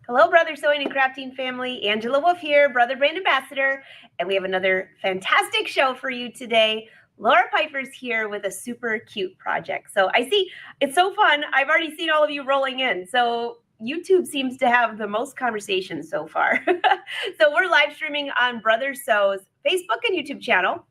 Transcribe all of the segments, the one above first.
Hello, Brother Sewing and Crafting family. Angela Wolf here, Brother Brand Ambassador, and we have another fantastic show for you today. Laura Pifer's here with a super cute project. So I see it's so fun. I've already seen all of you rolling in. So YouTube seems to have the most conversations so far. So we're live streaming on Brother Sew's Facebook and YouTube channel.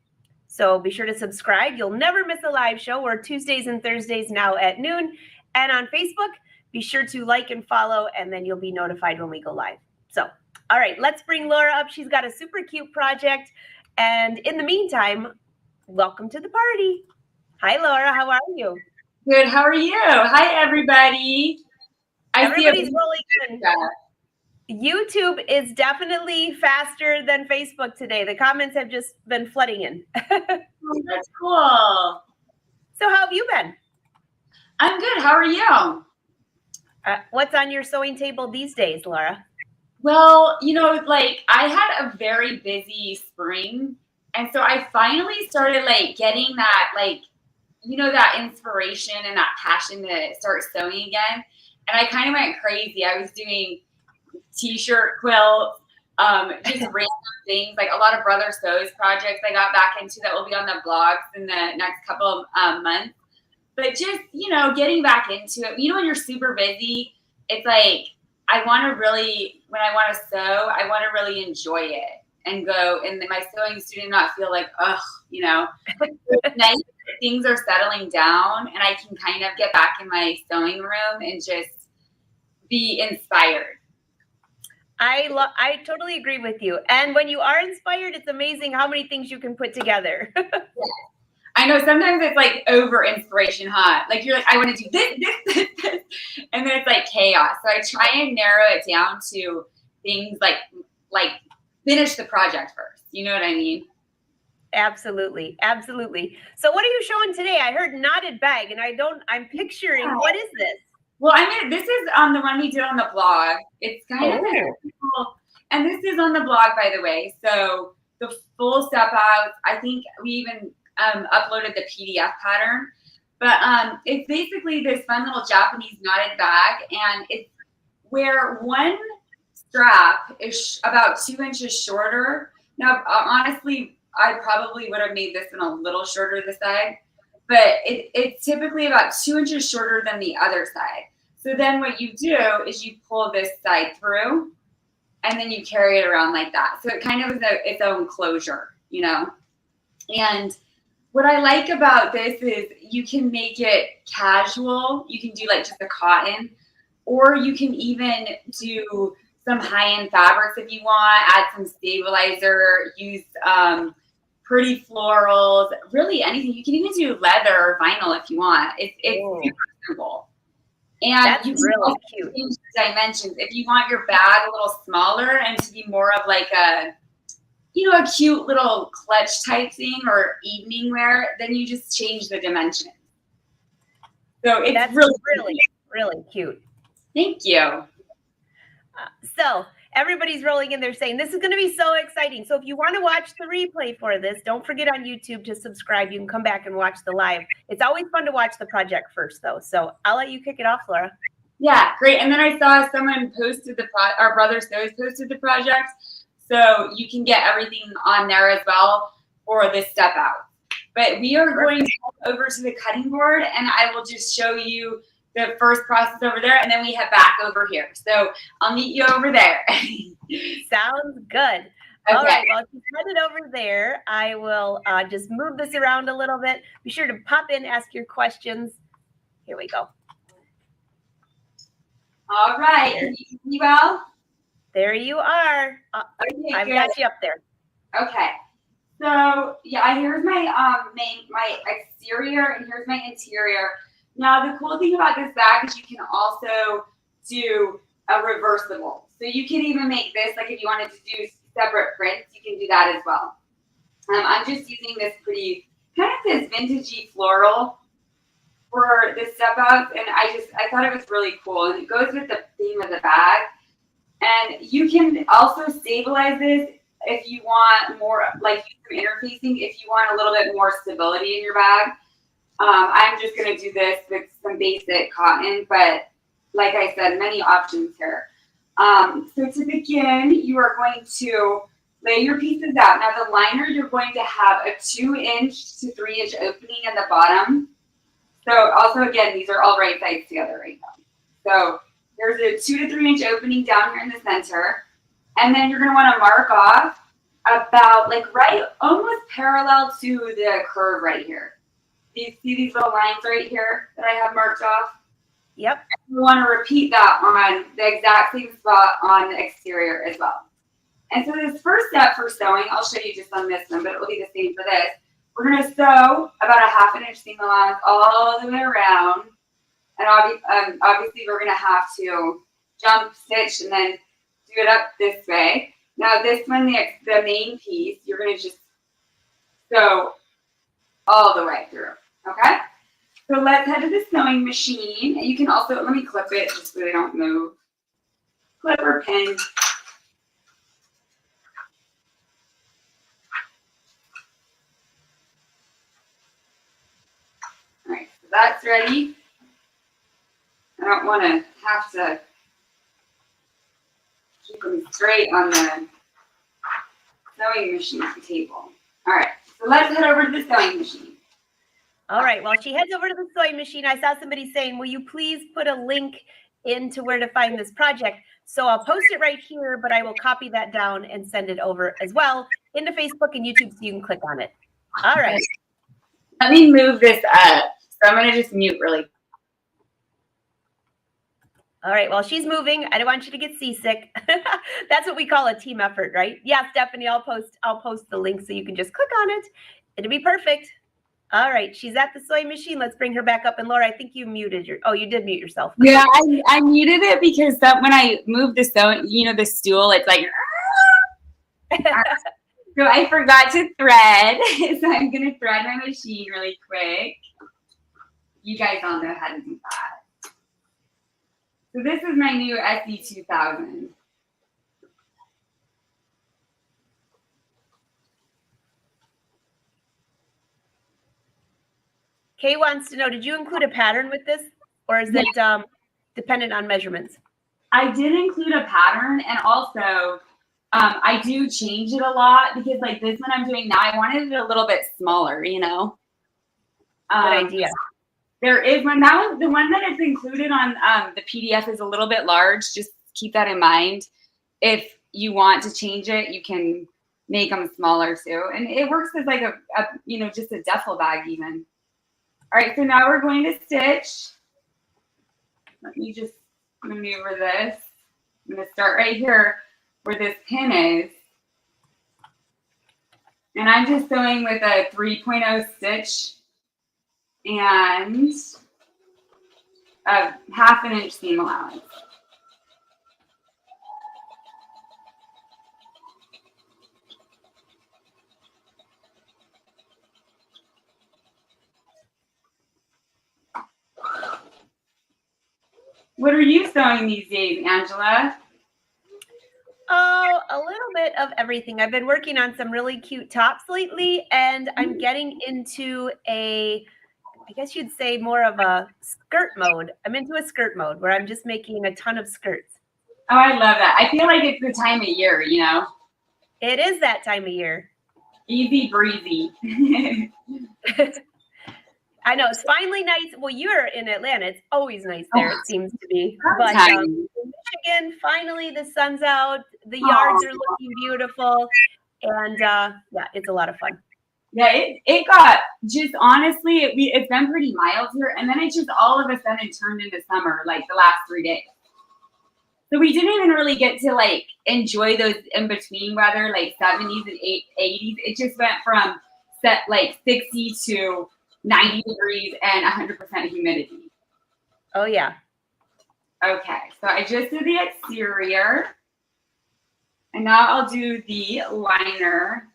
So be sure to subscribe. You'll never miss a live show. We're Tuesdays and Thursdays now at noon. And on Facebook, be sure to like and follow, and then you'll be notified when we go live. So, all right, let's bring Laura up. She's got a super cute project. And in the meantime, welcome to the party. Hi, Laura. How are you? Good. How are you? Hi, everybody. Everybody's rolling in. YouTube is definitely faster than Facebook today. The comments have just been flooding in. Oh, that's cool. So how have you been? I'm good. How are you? What's on your sewing table these days, Laura? Well, I had a very busy spring. And so I finally started getting that, that inspiration and that passion to start sewing again. And I kind of went crazy. I was doing t-shirt quilts, just random things, like a lot of Brother Sews projects I got back into that will be on the blogs in the next couple of months. But just, getting back into it, when you're super busy, it's like, when I want to sew, I want to really enjoy it and go, and my sewing student not feel like, it's nice that things are settling down and I can kind of get back in my sewing room and just be inspired. I totally agree with you. And when you are inspired, it's amazing how many things you can put together. Yeah. I know sometimes it's like over inspiration, huh? Like you're like, I want to do this, and then it's like chaos. So I try and narrow it down to things like finish the project first. You know what I mean? Absolutely. Absolutely. So what are you showing today? I heard knotted bag, and I'm picturing, what is this? Well, this is the one we did on the blog. It's kind of cool. And this is on the blog, by the way. So the full step out, I think we even uploaded the PDF pattern. But it's basically this fun little Japanese knotted bag. And it's where one strap is about 2 inches shorter. Now, honestly, I probably would have made this one a little shorter this side. But it's typically about 2 inches shorter than the other side. So then what you do is you pull this side through, and then you carry it around like that. So it kind of is its own closure, And what I like about this is you can make it casual. You can do just a cotton, or you can even do some high-end fabrics if you want, add some stabilizer, use pretty florals, really anything. You can even do leather or vinyl if you want. It's super simple. And that's really cute. Change the dimensions. If you want your bag a little smaller and to be more of like a cute little clutch type thing or evening wear, then you just change the dimensions. So it's really cute. Thank you. So everybody's rolling in there saying this is going to be so exciting. So if you want to watch the replay for this, don't forget on YouTube to subscribe. You can come back and watch the live. It's always fun to watch the project first, though. So I'll let you kick it off, Laura. Yeah, great. And then I saw someone posted our Brother Sews posted the project. So you can get everything on there as well for this step out. But we are going to go over to the cutting board, and I will just show you the first process over there, and then we head back over here. So I'll meet you over there. Sounds good. Okay. All right, well, if you headed over there, I will just move this around a little bit. Be sure to pop in, ask your questions. Here we go. All right. Can you hear me well? There you are. Okay, I've got you up there. Okay. So yeah, here's my my exterior, and here's my interior. Now the cool thing about this bag is you can also do a reversible. So you can even make this, like if you wanted to do separate prints, you can do that as well. I'm just using this pretty kind of this vintagey floral for the step out, and I thought it was really cool, and it goes with the theme of the bag. And you can also stabilize this if you want more, like some interfacing, if you want a little bit more stability in your bag. I'm just going to do this with some basic cotton, but like I said, many options here. So to begin, you are going to lay your pieces out. Now the liner, you're going to have a 2-inch to 3-inch opening at the bottom. So also again, these are all right sides together right now. So there's a 2 to 3-inch opening down here in the center. And then you're gonna wanna mark off about like right, almost parallel to the curve right here. Do you see these little lines right here that I have marked off? Yep. You want to repeat that on the exact same spot on the exterior as well. And so this first step for sewing, I'll show you just on this one, but it will be the same for this. We're going to sew about a 1/2 inch seam allowance all the way around. And obviously we're going to have to jump stitch and then do it up this way. Now this one, the main piece, you're going to just sew all the way through, okay? So let's head to the sewing machine. And you can also, let me clip it just so they don't move. Clip or pin. All right, so that's ready. I don't want to have to keep them straight on the sewing machine table. All right, so let's head over to the sewing machine. All right, while she heads over to the sewing machine, I saw somebody saying, will you please put a link into where to find this project? So I'll post it right here, but I will copy that down and send it over as well into Facebook and YouTube so you can click on it. All right. Let me move this up. So I'm going to just mute really. All right, while she's moving, I don't want you to get seasick. That's what we call a team effort, right? Yeah, Stephanie, I'll post the link so you can just click on it. It'll be perfect. All right, she's at the sewing machine. Let's bring her back up. And Laura, I think you muted you did mute yourself. Yeah, I muted it because when I moved the sewing, the stool, it's like, so I forgot to thread. So I'm going to thread my machine really quick. You guys all know how to do that. So this is my new SE2000. Kay wants to know, did you include a pattern with this, or is it dependent on measurements? I did include a pattern, and also I do change it a lot because like this one I'm doing now, I wanted it a little bit smaller, Good idea. There is one, the one that is included on the PDF is a little bit large. Just keep that in mind. If you want to change it, you can make them smaller too. And it works as like a just a duffel bag even. All right, so now we're going to stitch. Let me just maneuver this. I'm going to start right here where this pin is. And I'm just sewing with a 3.0 stitch and a 1/2 inch seam allowance. What are you sewing these days, Angela? Oh, a little bit of everything. I've been working on some really cute tops lately, and I'm getting into I guess you'd say more of a skirt mode. I'm into a skirt mode where I'm just making a ton of skirts. Oh, I love that. I feel like it's the time of year, It is that time of year. Easy breezy. I know, it's finally nice. Well, you're in Atlanta. It's always nice there, it seems to be. But in Michigan, finally the sun's out. The yards are looking beautiful. And it's a lot of fun. Yeah, it got just honestly, it's been pretty mild here. And then it just all of a sudden turned into summer like the last 3 days. So we didn't even really get to like enjoy those in between weather, like 70s and 80s. It just went from 60 to 90 degrees and 100% humidity. Oh, yeah. Okay, so I just did the exterior. And now I'll do the liner.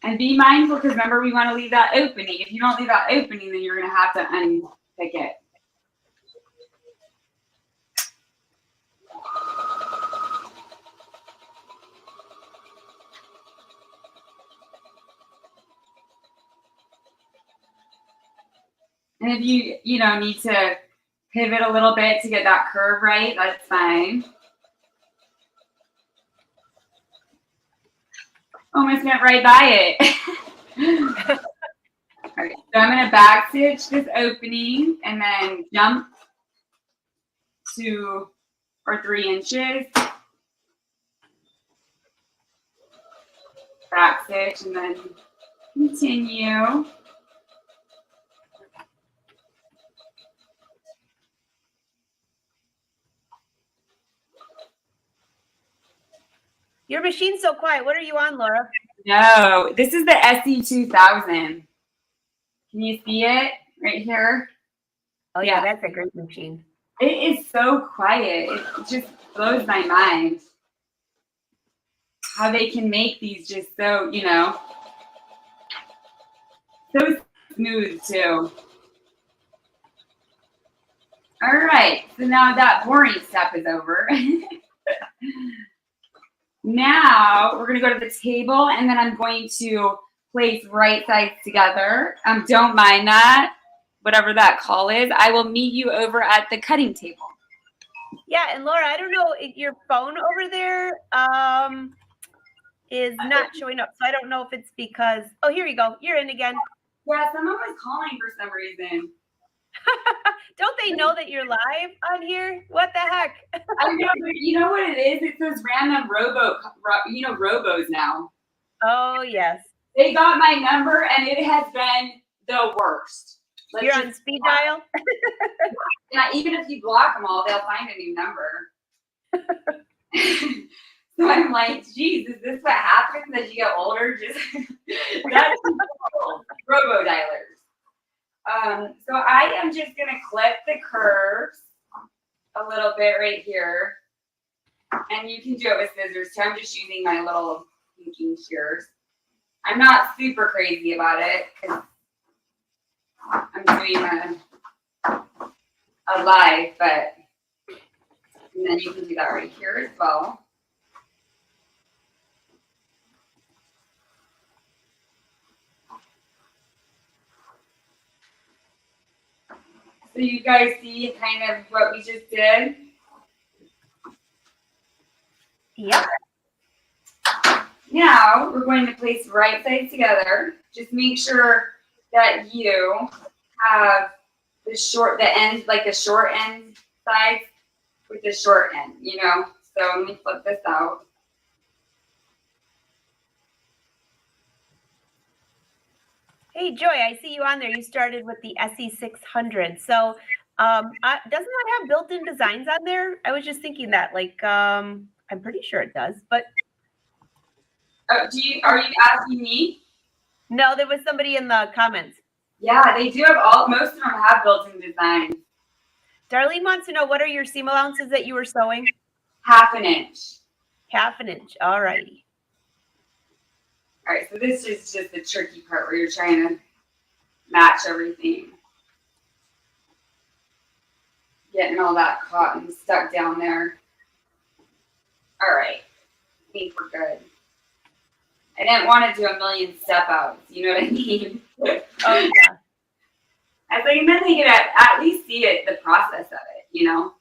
And be mindful, because remember, we want to leave that opening. If you don't leave that opening, then you're going to have to unpick it. And if you need to pivot a little bit to get that curve right, that's fine. Almost went right by it. All right, so I'm going to back stitch this opening and then jump 2 or 3 inches. Back stitch and then continue. Your machine's so quiet. What are you on, Laura? No, this is the SE2000. Can you see it right here? Oh yeah, that's a great machine. It is so quiet. It just blows my mind how they can make these just so, so smooth too. All right, so now that boring step is over. Now we're gonna go to the table and then I'm going to place right sides together. Don't mind that, whatever that call is. I will meet you over at the cutting table. Yeah, and Laura, I don't know, your phone over there is not showing up. So I don't know if it's because, oh, here you go. You're in again. Yeah, someone was calling for some reason. Don't they know that you're live on here? What the heck? I know, but you know what it is? It's those random robos now. Oh, yes. They got my number and it has been the worst. You're on speed dial? Yeah, even if you block them all, they'll find a new number. So I'm like, geez, is this what happens as you get older? Just that's robo dialers. So I am just gonna clip the curves a little bit right here, and you can do it with scissors too. I'm just using my little pinking shears. I'm not super crazy about it because I'm doing a live, but and then you can do that right here as well. So you guys see kind of what we just did? Yep. Now we're going to place right sides together. Just make sure that you have the short end sides with the short end, So let me flip this out. Hey, Joy, I see you on there. You started with the SE600. So doesn't that have built-in designs on there? I was just thinking that, I'm pretty sure it does, but. Are you asking me? No, there was somebody in the comments. Yeah, they do have most of them have built-in designs. Darlene wants to know, what are your seam allowances that you were sewing? 1/2 inch. 1/2 inch. All righty. All right, so this is just the tricky part where you're trying to match everything. Getting all that cotton stuck down there. All right, I think we're good. I didn't want to do a million step outs, you know what I mean? Oh, yeah. I was like, and then they could at least see the process of it, All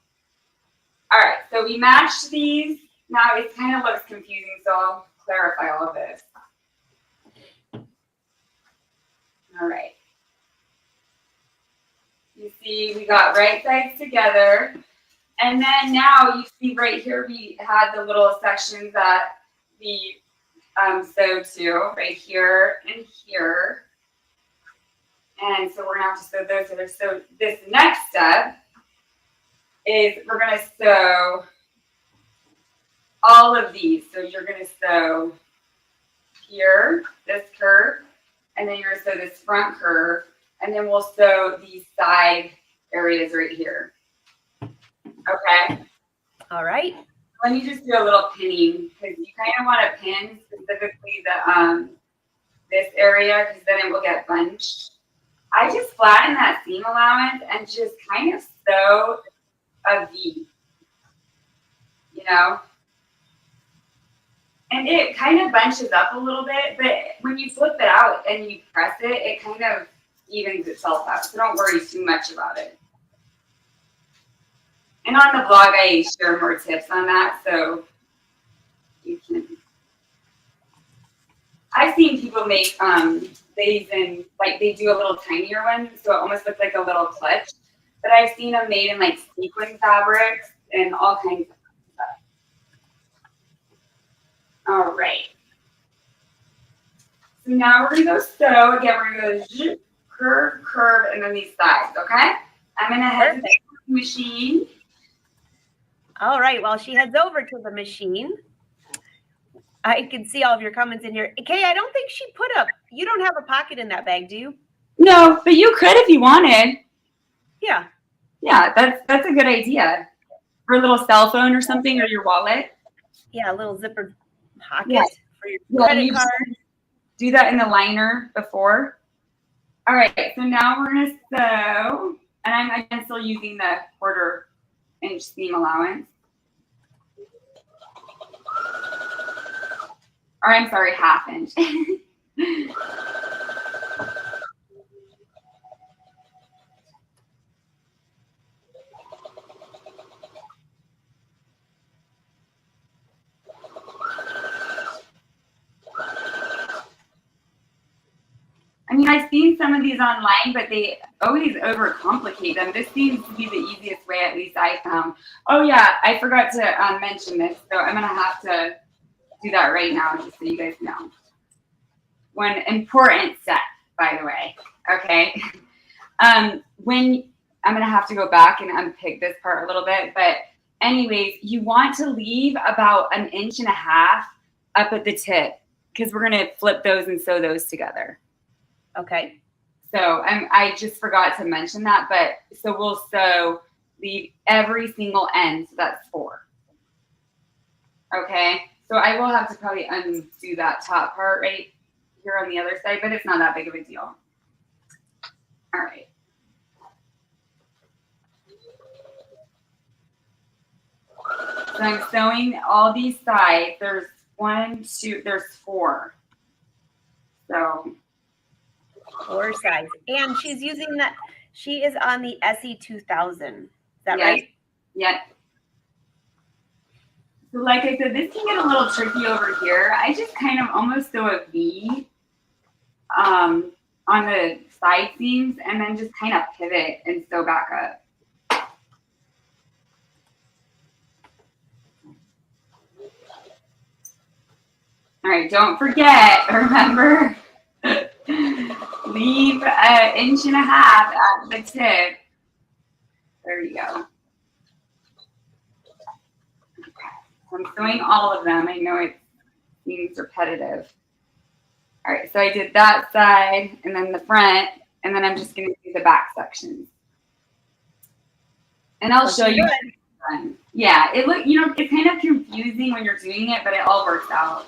right, so we matched these. Now it kind of looks confusing, so I'll clarify all of this. All right. You see, we got right sides together. And then now you see right here, we had the little sections that we sewed to, right here and here. And so we're going to have to sew those together. So this next step is we're going to sew all of these. So you're going to sew here, this curve, and then you're going to sew this front curve, and then we'll sew these side areas right here. Okay? All right. Let me just do a little pinning, because you kind of want to pin specifically this area, because then it will get bunched. I just flatten that seam allowance and just kind of sew a V, And it kind of bunches up a little bit, but when you flip it out and you press it, it kind of evens itself out. So don't worry too much about it. And on the blog, I share more tips on that, so you can I've seen people make these in, like, they do a little tinier one, so it almost looks like a little clutch. But I've seen them made in like sequin fabrics and all kinds of stuff. All right. So now we're gonna go sew. Again, we're gonna go zip, curve, curve, and then these sides, okay? I'm gonna head to the machine. All right, while she heads over to the machine, I can see all of your comments in here. Kay, I don't think she put up, you don't have a pocket in that bag, do you? No, but you could if you wanted. Yeah. Yeah, that's a good idea. For a little cell phone or something, or your wallet. Yeah, a little zippered pocket for your credit card. Do that in the liner before. All right, so now we're gonna sew, and I'm still using the 1/4-inch seam allowance. Or I'm sorry, 1/2 inch. I mean, I've seen some of these online, but they always overcomplicate them. This seems to be the easiest way, at least I found. Oh yeah, I forgot to mention this, so I'm gonna have to do that right now, just so you guys know. One important step, by the way, okay? When I'm gonna have to go back and unpick this part a little bit, but anyways, you want to leave about 1.5 inches up at the tip, because we're gonna flip those and sew those together. Okay. So I just forgot to mention that, but so we'll sew leave every single end, so that's 4. Okay, so I will have to probably undo that top part right here on the other side, but it's not that big of a deal. All right. So I'm sewing all these sides. There's 1, 2, there's 4. So 4 sides. And she's using that, she is on the SE 2000. Is that right? Yeah. So like I said, this can get a little tricky over here. I just kind of almost sew a V on the side seams and then just kind of pivot and sew back up. All right, don't forget, remember, leave 1.5 inches at the tip. There you go. I'm sewing all of them. I know it seems repetitive. All right, so I did that side and then the front, and then I'm just going to do the back sections. And I'll show you. Yeah, it's kind of confusing when you're doing it, but it all works out.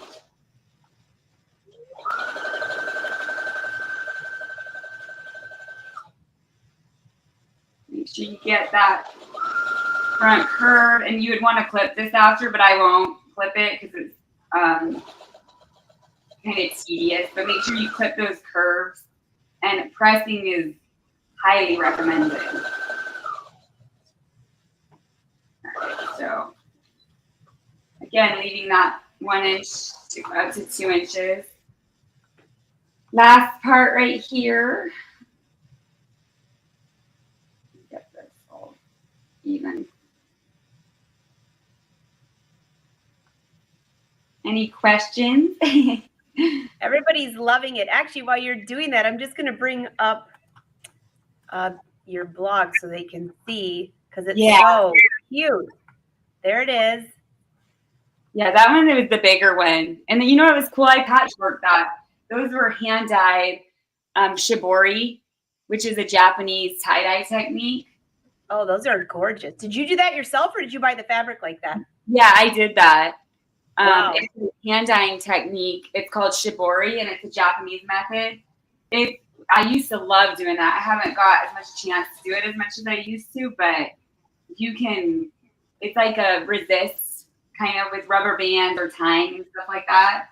Make sure you get that front curve, and you would want to clip this after, but I won't clip it because it's kind of tedious. But make sure you clip those curves, and pressing is highly recommended. All right, so again, leaving that 1 inch up to 2 inches. Last part right here. Get this all even. Any questions? Everybody's loving it. Actually, while you're doing that, I'm just going to bring up your blog so they can see, because it's so cute. There it is. Yeah, that one was the bigger one. And then, it was cool. I patchworked that. Those were hand-dyed shibori, which is a Japanese tie-dye technique. Oh, those are gorgeous. Did you do that yourself, or did you buy the fabric like that? Yeah, I did that. Wow. It's a hand-dyeing technique. It's called shibori, and it's a Japanese method. I used to love doing that. I haven't got as much chance to do it as much as I used to, but it's like a resist kind of with rubber bands or tying and stuff like that.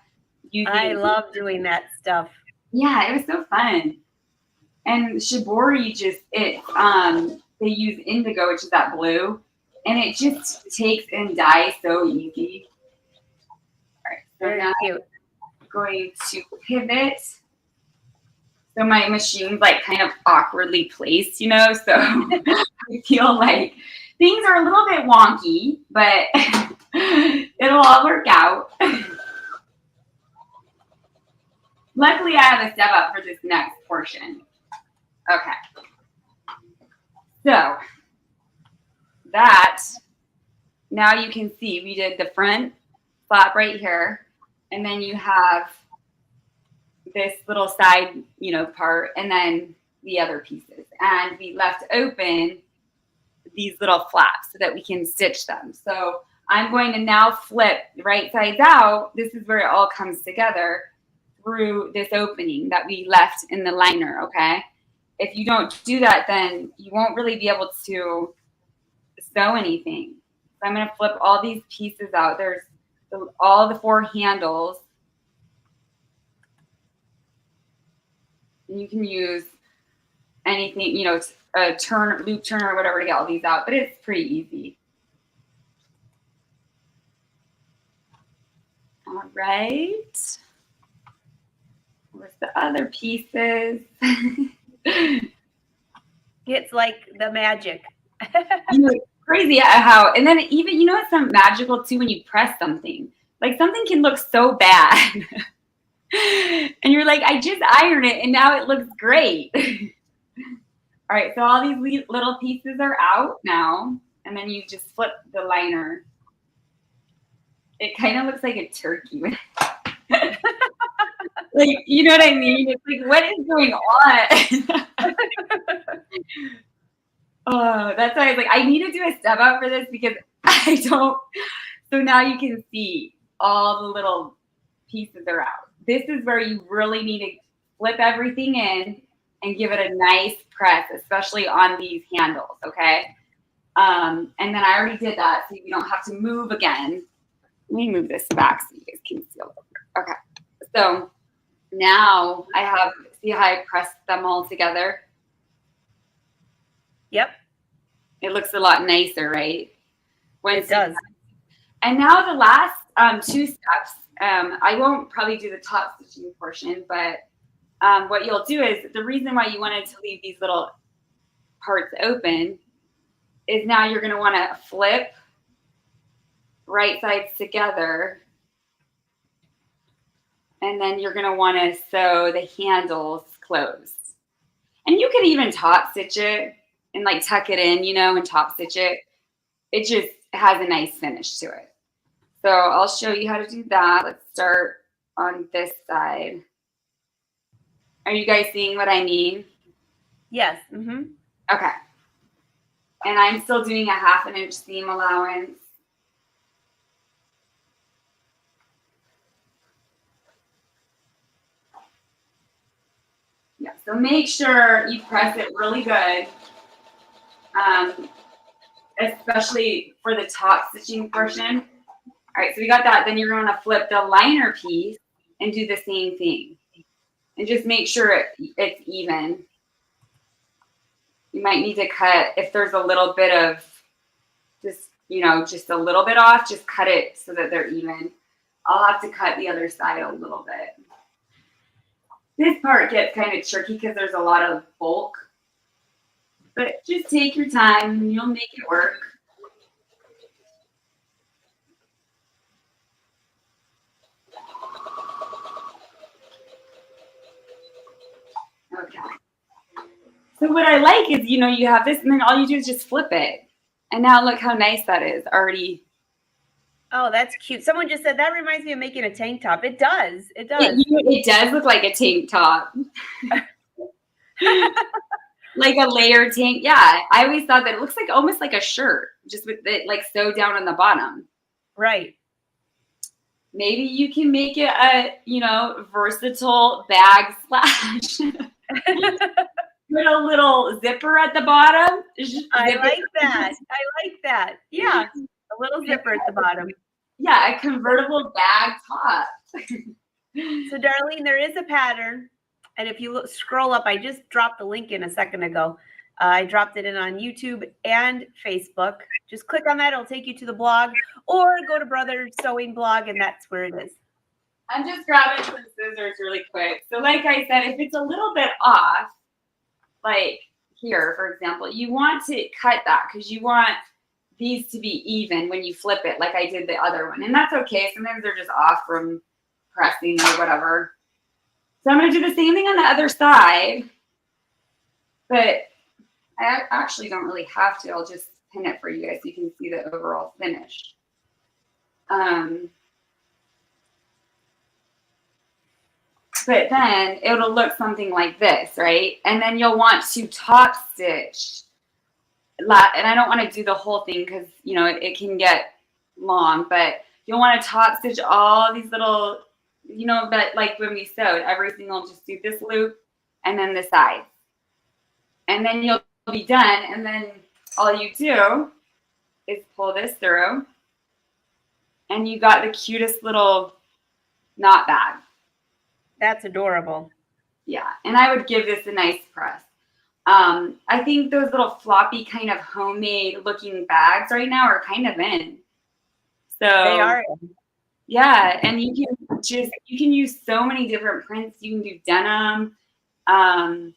I love doing that stuff. Yeah, it was so fun. And shibori they use indigo, which is that blue, and it just takes and dyes so easy. All right, so very now cute. going to pivot. So my machine's like kind of awkwardly placed, you know, so I feel like things are a little bit wonky, but it'll all work out. Luckily, I have a step up for this next portion. Okay. So that, now you can see we did the front flap right here, and then you have this little side, you know, part, and then the other pieces. And we left open these little flaps so that we can stitch them. So I'm going to now flip right sides out. This is where it all comes together through this opening that we left in the liner, okay? If you don't do that, then you won't really be able to sew anything. So I'm going to flip all these pieces out. There's all the 4 handles. And you can use anything, you know, a loop turner or whatever to get all these out, but it's pretty easy. All right. Where's the other pieces? It's like the magic. You know, it's crazy how, and then even, you know, it's some magical too when you press something. Like something can look so bad. And you're like, I just ironed it and now it looks great. All right, so all these little pieces are out now. And then you just flip the liner. It kind of looks like a turkey. Like, you know what I mean? It's like, what is going on? Oh, that's why I was like, I need to do a step out for this because I don't. So now you can see all the little pieces are out. This is where you really need to flip everything in and give it a nice press, especially on these handles, okay? And then I already did that, so you don't have to move again. Let me move this back so you guys can see a little bit. Okay, so now I have, see how I pressed them all together? Yep. It looks a lot nicer, right? When it does. And now the last 2 steps, I won't probably do the top stitching portion, but what you'll do is, the reason why you wanted to leave these little parts open is now you're going to want to flip right sides together. And then you're going to want to sew the handles closed. And you could even top stitch it and like tuck it in, you know, and top stitch it. It just has a nice finish to it. So I'll show you how to do that. Let's start on this side. Are you guys seeing what I mean? Yes. Mm-hmm. Okay. And I'm still doing a 1/2 inch seam allowance. Yeah, so make sure you press it really good, especially for the top stitching portion. All right, so we got that. Then you're going to flip the liner piece and do the same thing. And just make sure it's even. You might need to cut, if there's a little bit of just, you know, just a little bit off, just cut it so that they're even. I'll have to cut the other side a little bit. This part gets kind of tricky because there's a lot of bulk. But just take your time and you'll make it work. Okay. So what I like is, you know, you have this and then all you do is just flip it. And now look how nice that is already. Oh, that's cute. Someone just said that reminds me of making a tank top. It does. It does. It does look like a tank top. Like a layered tank. Yeah. I always thought that it looks like almost like a shirt, just with it like sewed down on the bottom. Right. Maybe you can make it a, you know, versatile bag slash. Put a little zipper at the bottom. I like that. I like that. Yeah. A little zipper at the bottom. Yeah, a convertible bag top. So, Darlene, there is a pattern. And if you scroll up, I just dropped the link in a second ago. I dropped it in on YouTube and Facebook. Just click on that. It'll take you to the blog. Or go to Brother Sewing blog, and that's where it is. I'm just grabbing some scissors really quick. So like I said, if it's a little bit off, like here, for example, you want to cut that because you want these to be even when you flip it, like I did the other one. And that's okay. Sometimes they're just off from pressing or whatever. So I'm going to do the same thing on the other side, but I actually don't really have to. I'll just pin it for you guys so you can see the overall finish. But then it'll look something like this, right? And then you'll want to top stitch. And I don't want to do the whole thing because, you know, it can get long, but you'll want to top stitch all these little, you know, that like when we sewed, every single, just do this loop and then the side. And then you'll be done. And then all you do is pull this through and you got the cutest little knot bag. That's adorable. Yeah, and I would give this a nice press. I think those little floppy kind of homemade looking bags right now are kind of in. So they are. Yeah, and you can use so many different prints. You can do denim. I've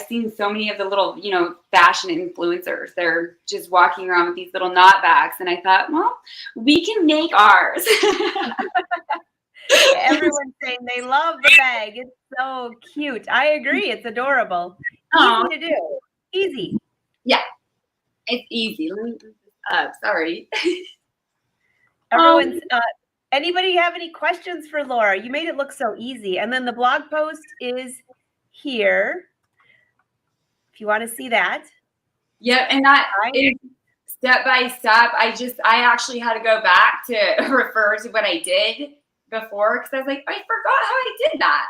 seen so many of the little, you know, fashion influencers. They're just walking around with these little knot bags, and I thought, well, we can make ours. Everyone's saying they love the bag. It's so cute. I agree. It's adorable. Easy to do. Easy. Yeah, it's easy. Let me move this up. Sorry. Everyone's. Anybody have any questions for Laura? You made it look so easy. And then the blog post is here. If you want to see that. Yeah, and that is step by step. I actually had to go back to refer to what I did before because I was like, I forgot how I did that.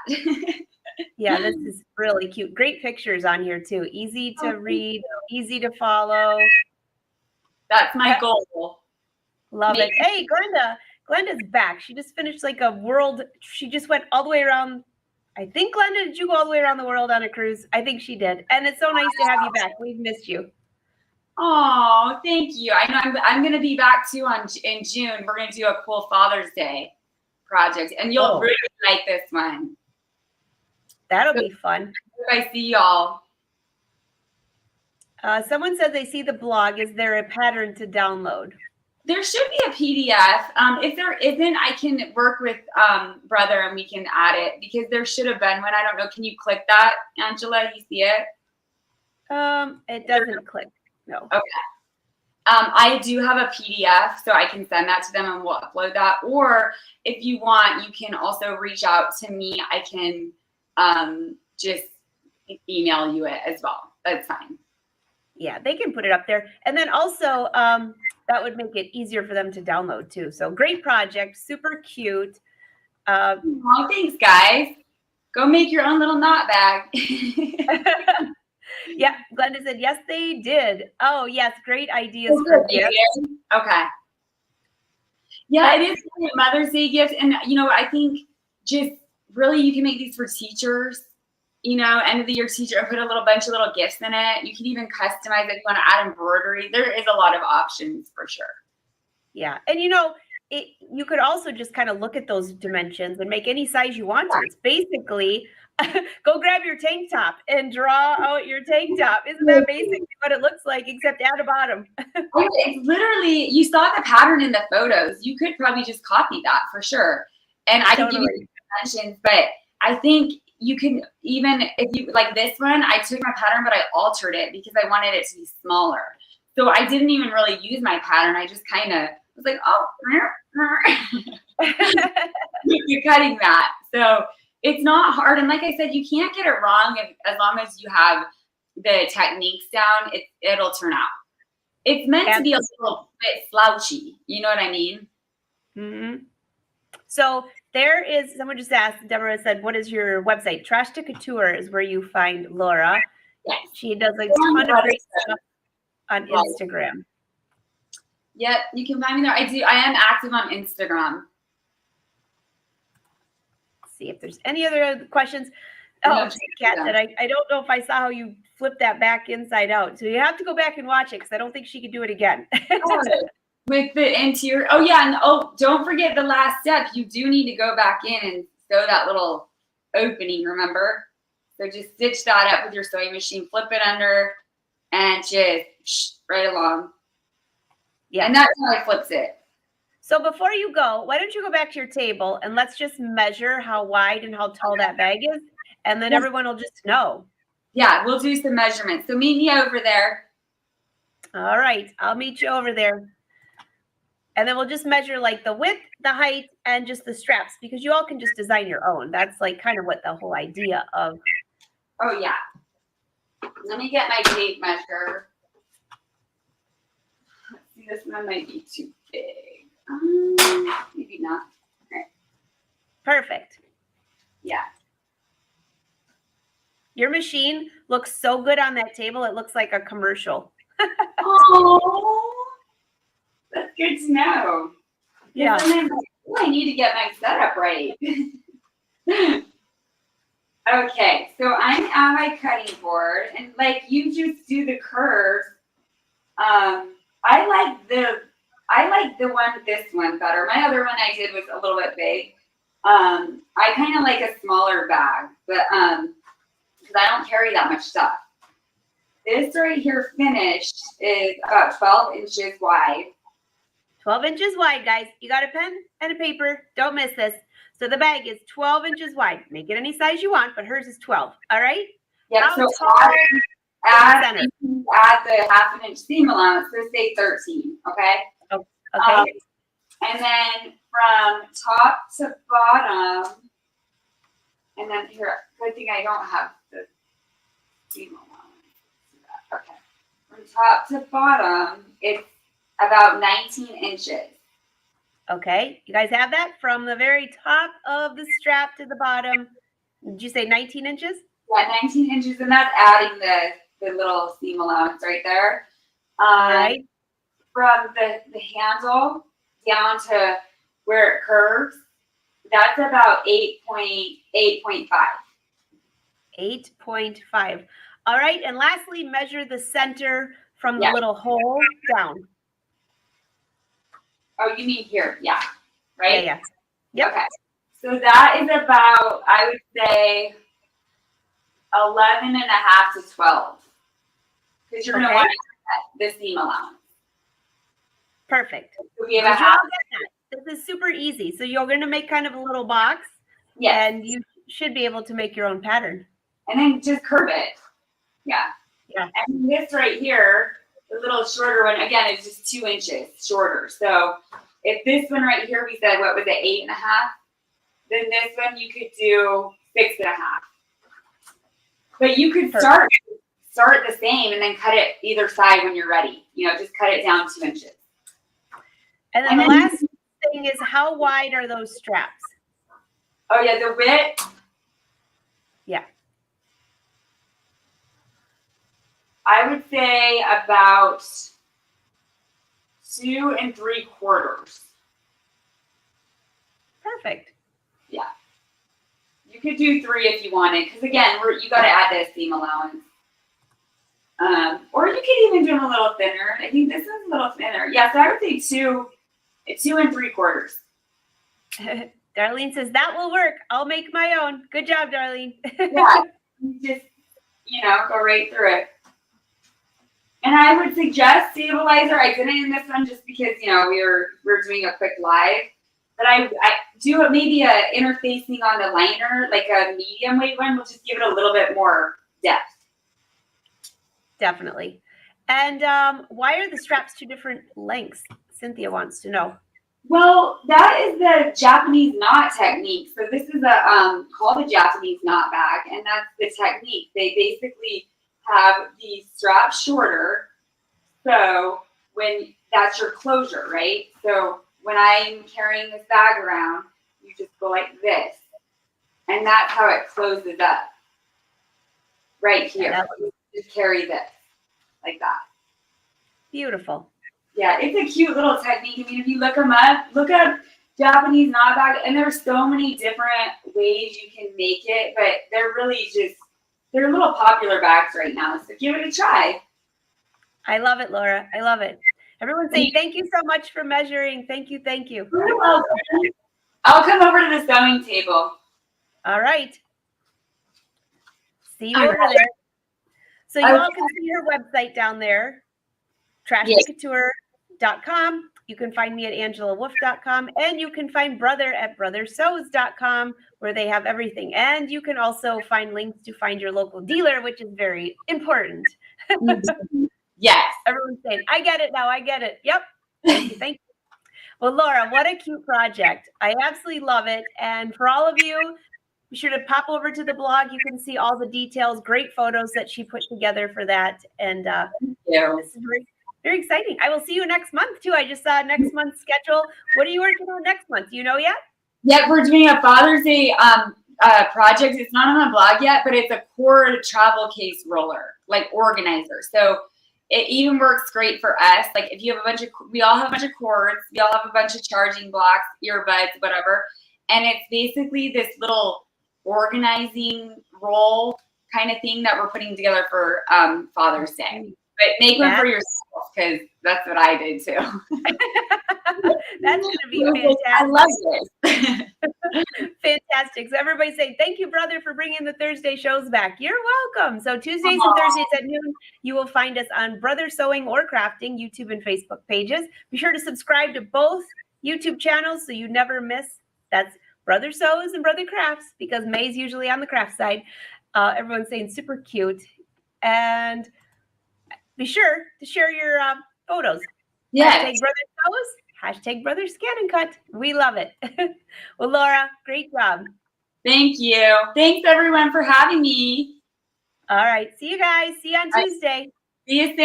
Yeah, this is really cute. Great pictures on here too. Easy to read, easy to follow. That's my goal. Love it. Hey, Glenda's back. She just finished like a world. She just went all the way around. I think, Glenda, did you go all the way around the world on a cruise? I think she did. And it's so nice to have you back. We've missed you. Oh, thank you. I know I'm going to be back too in June. We're going to do a cool Father's Day project, and you'll really like this one. That'll be fun. I see y'all. Someone said they see the blog. Is there a pattern to download? There should be a PDF. If there isn't, I can work with Brother and we can add it because there should have been one. I don't know. Can you click that, Angela? You see it? It doesn't click. No. Okay. I do have a PDF, so I can send that to them and we'll upload that. Or if you want, you can also reach out to me. I can just email you it as well. That's fine. Yeah, they can put it up there. And then also, that would make it easier for them to download too. So great project, super cute. Oh, thanks, guys. Go make your own little knot bag. Yeah, Glenda said, yes, they did. Oh, yes, great ideas for gifts. Okay. Yeah, it is a Mother's Day gift. And, you know, I think just really you can make these for teachers, you know, end of the year teacher, and put a bunch of little gifts in it. You can even customize it if you want to add embroidery. There is a lot of options for sure. Yeah. And, you know, you could also just kind of look at those dimensions and make any size you want to. It's basically go grab your tank top and draw out your tank top. Isn't that basically what it looks like, except add a bottom? It's literally, you saw the pattern in the photos. You could probably just copy that for sure. And I can give you dimensions, but I think you can even, if you like this one, I took my pattern, but I altered it because I wanted it to be smaller. So I didn't even really use my pattern. I just kind of was like, oh, you're cutting that. So it's not hard. And like I said, you can't get it wrong as long as you have the techniques down, it'll turn out. It's meant to be a little bit slouchy. You know what I mean? Mm-hmm. So there is, someone just asked, Deborah said, what is your website? Trash to Couture is where you find Laura. Yes. She does a ton of great stuff on Instagram. Yep, you can find me there. I am active on Instagram. Let's see if there's any other questions. Oh, Kat said, I don't know if I saw how you flipped that back inside out. So you have to go back and watch it because I don't think she could do it again. with the interior. Oh yeah, and don't forget the last step. You do need to go back in and sew that little opening, remember? So just stitch that up with your sewing machine, flip it under, and just right along. Yeah. And that's how it flips it. So before you go, why don't you go back to your table and let's just measure how wide and how tall that bag is, and then everyone will just know. Yeah, we'll do some measurements. So meet me over there. All right, I'll meet you over there. And then we'll just measure like the width, the height, and just the straps, because you all can just design your own. That's like kind of what the whole idea of. Oh yeah. Let me get my tape measure. Let's see, this one might be too big. Maybe not. All right. Perfect. Yeah. Your machine looks so good on that table. It looks like a commercial. Oh, that's good to know. Yeah. I need to get my setup right. Okay, so I'm at my cutting board, and like you just do the curves. I like this one better. My other one I did was a little bit big. I kind of like a smaller bag, but because I don't carry that much stuff. This right here finished is about 12 inches wide. 12 inches wide, guys. You got a pen and a paper. Don't miss this. So the bag is 12 inches wide. Make it any size you want, but hers is 12. All right? Yeah, so add the half an inch seam allowance, so say 13, okay? Oh, okay. And then from top to bottom, and then here, good thing I don't have the seam allowance. Okay. From top to bottom, it's about 19 inches. Okay. You guys have that? From the very top of the strap to the bottom. Did you say 19 inches? Yeah, 19 inches, and that's adding the little seam allowance right there. All right. From the handle down to where it curves, that's about 8.5. 8.5. All right. And lastly, measure the center from the little hole down. Oh, you mean here? Yeah. Right? Yeah. Yep. Okay. So that is about, I would say, 11 and a half to 12. Because you're going to want the seam allowance. Perfect. So we have this is super easy. So you're going to make kind of a little box. Yes. And you should be able to make your own pattern. And then just curve it. Yeah. Yeah. And this right here, the little shorter one, again, is just 2 inches shorter. So if this one right here, we said, what was it, 8.5? Then this one you could do 6.5. But you could start the same and then cut it either side when you're ready. You know, just cut it down 2 inches. And then the last thing is, how wide are those straps? Oh yeah, the width. Yeah. I would say about 2 3/4. Perfect. Yeah. You could do 3 if you wanted, because again, you got to add the seam allowance. Or you could even do them a little thinner. I think this is a little thinner. Yeah, so I would say 2 3/4. Darlene says that will work. I'll make my own. Good job, Darlene. Yeah, just go right through it. And I would suggest stabilizer. I didn't in this one just because we're doing a quick live. But I do maybe a interfacing on the liner, like a medium weight one, will just give it a little bit more depth. Definitely. And why are the straps 2 different lengths? Cynthia wants to know. Well, that is the Japanese knot technique. So this is called the Japanese knot bag, and that's the technique. They basically have the strap shorter, so when that's your closure, right? So when I'm carrying this bag around, you just go like this, and that's how it closes up. Right here, you just carry this like that. Beautiful. Yeah, it's a cute little technique. I mean, if you look up Japanese knot bag, and there's so many different ways you can make it, but they're little popular bags right now. So give it a try. I love it, Laura. I love it. Everyone's saying thank you so much for measuring. Thank you, thank you. You're welcome. I'll come over to the sewing table. All right. See you over there. So you all can see her website down there, trashtickateur.com. You can find me at angelawolf.com, and you can find Brother at brothersews.com, where they have everything. And you can also find links to find your local dealer, which is very important. Yes. Everyone's saying, I get it now. I get it. Yep. Thank you. Thank you. Well, Laura, what a cute project. I absolutely love it. And for all of you, be sure to pop over to the blog. You can see all the details, great photos that she put together for that. And this is very, very exciting. I will see you next month, too. I just saw next month's schedule. What are you working on next month? Do you know yet? Yeah, we're doing a Father's Day project. It's not on the blog yet, but it's a cord travel case roller, like organizer. So it even works great for us. Like if you have a bunch of, we all have a bunch of cords, we all have a bunch of charging blocks, earbuds, whatever. And it's basically this little organizing roll kind of thing that we're putting together for Father's Day. But make one for yourself, because that's what I did too. That's going to be fantastic. I love this. Fantastic. So everybody say, thank you, brother, for bringing the Thursday shows back. You're welcome. So Tuesdays and Thursdays at noon, you will find us on Brother Sewing or Crafting YouTube and Facebook pages. Be sure to subscribe to both YouTube channels so you never miss. That's Brother Sews and Brother Crafts, because May's usually on the craft side. Everyone's saying super cute. And be sure to share your photos. Yes. Hashtag Brother Sews, hashtag Brother Scan and Cut. We love it. Well, Laura, great job. Thank you. Thanks, everyone, for having me. All right. See you guys. See you on Tuesday. See you soon.